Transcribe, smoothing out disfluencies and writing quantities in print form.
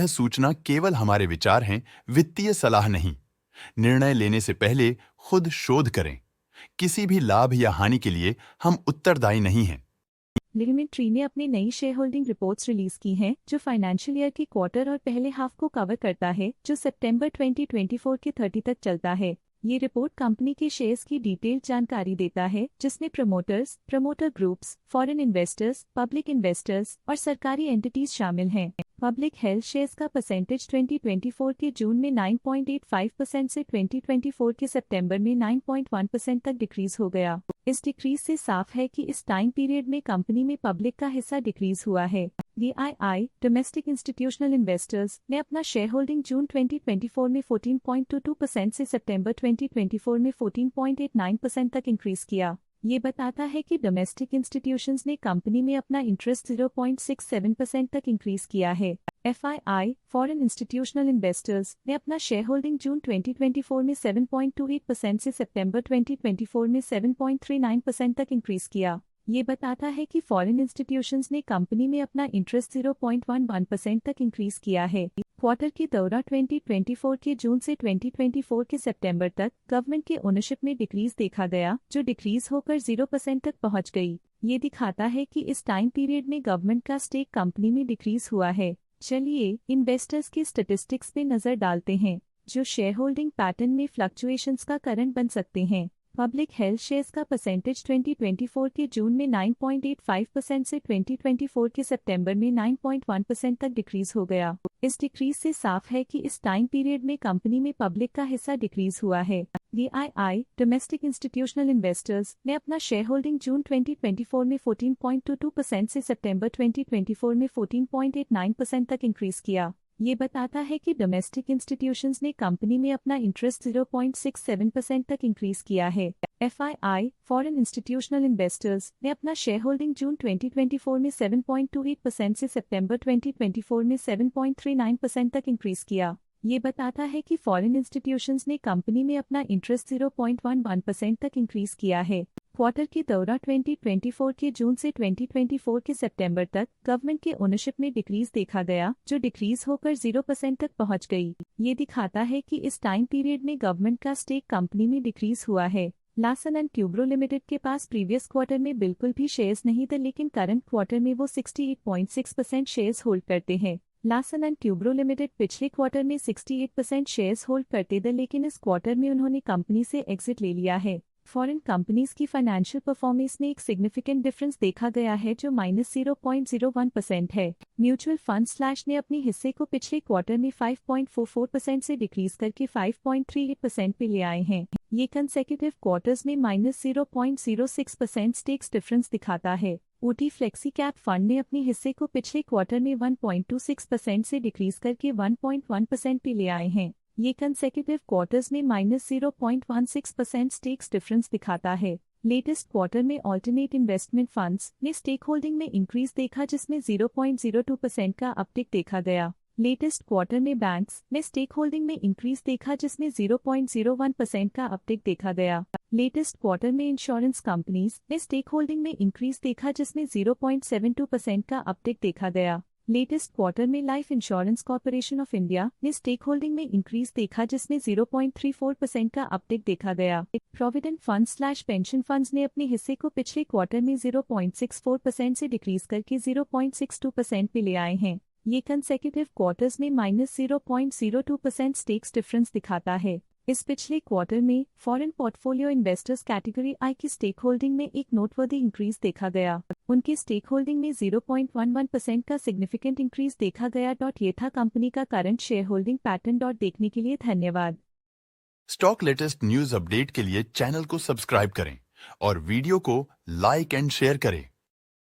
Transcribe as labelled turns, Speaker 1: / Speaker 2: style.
Speaker 1: सूचना केवल हमारे विचार हैं, वित्तीय सलाह नहीं। निर्णय लेने से पहले खुद शोध करें। किसी भी लाभ या हानि के लिए हम उत्तरदायी नहीं हैं।
Speaker 2: लिमिट ट्री ने अपनी नई शेयर होल्डिंग रिपोर्ट्स रिलीज की हैं, जो फाइनेंशियल ईयर के क्वार्टर और पहले हाफ को कवर करता है, जो सितंबर 2024 के 30 तक चलता है। ये रिपोर्ट कंपनी के शेयर्स की डिटेल्ड जानकारी देता है, जिसमें promoters, promoter groups, foreign investors, public investors और सरकारी एंटिटीज शामिल हैं। पब्लिक हेल्थ शेयर्स का परसेंटेज 2024 के जून में 9.85% से 2024 के सितंबर में 9.1% तक डिक्रीज हो गया। इस डिक्रीज से साफ है कि इस टाइम पीरियड में कंपनी में पब्लिक का हिस्सा डिक्रीज हुआ है। DII डोमेस्टिक इंस्टीट्यूशनल इन्वेस्टर्स ने अपना शेयर होल्डिंग जून 2024 में 14.22% से सितंबर 2024 में 14.89% तक इंक्रीज किया। ये बताता है कि डोमेस्टिक इंस्टीट्यूशंस ने कंपनी में अपना इंटरेस्ट 0.67% तक इंक्रीज किया है। FII फॉरेन इंस्टीट्यूशनल इन्वेस्टर्स ने अपना शेयर होल्डिंग जून 2024 में 7.28% से सितंबर 2024 में 7.39% तक इंक्रीज किया। ये बताता है कि फॉरेन इंस्टीट्यूशंस ने कंपनी में अपना इंटरेस्ट 0.11% तक इंक्रीज किया है। क्वार्टर के दौरान 2024 के जून से 2024 के सितंबर तक गवर्नमेंट के ओनरशिप में डिक्रीज देखा गया, जो डिक्रीज होकर 0% तक पहुंच गई। ये दिखाता है कि इस टाइम पीरियड में गवर्नमेंट का स्टेक कंपनी में डिक्रीज हुआ है। चलिए इन्वेस्टर्स की स्टैटिस्टिक्स पे नजर डालते हैं, जो शेयर होल्डिंग पैटर्न में फ्लक्चुएशंस का कारण बन सकते हैं। पब्लिक हेल्थ शेयर्स का परसेंटेज 2024 के जून में 9.85% से 2024 के सितंबर में 9.1% तक डिक्रीज हो गया। इस डिक्रीज से साफ है कि इस टाइम पीरियड में कंपनी में पब्लिक का हिस्सा डिक्रीज हुआ है। DII डोमेस्टिक इंस्टीट्यूशनल इन्वेस्टर्स ने अपना शेयर होल्डिंग जून 2024 में 14.22% से सितंबर 2024 में 14.89% तक इंक्रीज किया। ये बताता है कि डोमेस्टिक इंस्टीट्यूशंस ने कंपनी में अपना इंटरेस्ट 0.67% तक इंक्रीज किया है। FII फॉरेन इंस्टीट्यूशनल इन्वेस्टर्स ने अपना शेयर होल्डिंग जून 2024 में 7.28% से सितंबर 2024 में 7.39% तक इंक्रीज किया। ये बताता है कि फॉरेन इंस्टीट्यूशंस ने कंपनी में अपना इंटरेस्ट 0.11% तक इंक्रीज किया है। क्वार्टर के दौरान 2024 के जून से 2024 के सितंबर तक गवर्नमेंट के ओनरशिप में डिक्रीज देखा गया, जो डिक्रीज होकर 0% तक पहुंच गई। ये दिखाता है कि इस टाइम पीरियड में गवर्नमेंट का स्टेक कंपनी में डिक्रीज हुआ है। लार्सन एंड ट्यूब्रो लिमिटेड के पास प्रीवियस क्वार्टर में बिल्कुल भी शेयर्स नहीं थे, लेकिन करंट क्वार्टर में वो 68.6% शेयर्स होल्ड करते हैं। लार्सन एंड ट्यूब्रो लिमिटेड पिछले क्वार्टर में 68% शेयर्स होल्ड करते थे, लेकिन इस क्वार्टर में उन्होंने कंपनी से एग्जिट ले लिया है। फॉरेन कंपनीज की फाइनेंशियल परफॉर्मेंस में एक सिग्निफिकेंट डिफरेंस देखा गया है, जो -0.01% है। म्यूचुअल फंड स्लैश ने अपने हिस्से को पिछले क्वार्टर में 5.44% से डिक्रीज करके 5.38% पे ले आए हैं। ये कंसेक्यूटिव क्वार्टर्स में -0.06% स्टेक्स डिफरेंस दिखाता है। OT फ्लेक्सी कैप फंड ने अपने हिस्से को पिछले क्वार्टर में 1.26% से डिक्रीज करके 1.1% पे ले आए हैं। ये कंसेक्यूटिव क्वार्टर्स में -0.16% स्टेक्स डिफरेंस दिखाता है। लेटेस्ट क्वार्टर में ऑल्टरनेट इन्वेस्टमेंट फंड्स ने स्टेक होल्डिंग में इंक्रीज देखा, जिसमें 0.02% का अपटिक देखा गया। लेटेस्ट क्वार्टर में बैंक्स ने स्टेक होल्डिंग में इंक्रीज देखा, जिसमें 0.01% का अपटिक देखा गया। लेटेस्ट क्वार्टर में इंश्योरेंस कंपनीज ने स्टेक होल्डिंग में इंक्रीज देखा, जिसमें 0.72% का अपटिक देखा गया। लेटेस्ट क्वार्टर में life insurance corporation of India ने स्टेक होल्डिंग में इंक्रीज देखा, जिसमें 0.34% का अपटिक देखा गया। Provident fund slash pension funds ने अपने हिस्से को पिछले क्वार्टर में 0.64% से डिक्रीज करके 0.62% पे ले आए हैं। ये कंसेक्यूटिव क्वार्टर्स में -0.02% स्टेक्स डिफरेंस दिखाता है। इस पिछले क्वार्टर में फॉरेन पोर्टफोलियो इन्वेस्टर्स कैटेगरी आई की स्टेक होल्डिंग में एक नोटवर्दी इंक्रीज देखा गया। उनकी स्टेक होल्डिंग में 0.11% का सिग्निफिकेंट इंक्रीज देखा गया। ये था कंपनी का करंट शेयर होल्डिंग पैटर्न। देखने के लिए धन्यवाद।
Speaker 1: स्टॉक लेटेस्ट न्यूज अपडेट के लिए चैनल को सब्सक्राइब करें और वीडियो को लाइक एंड शेयर करें।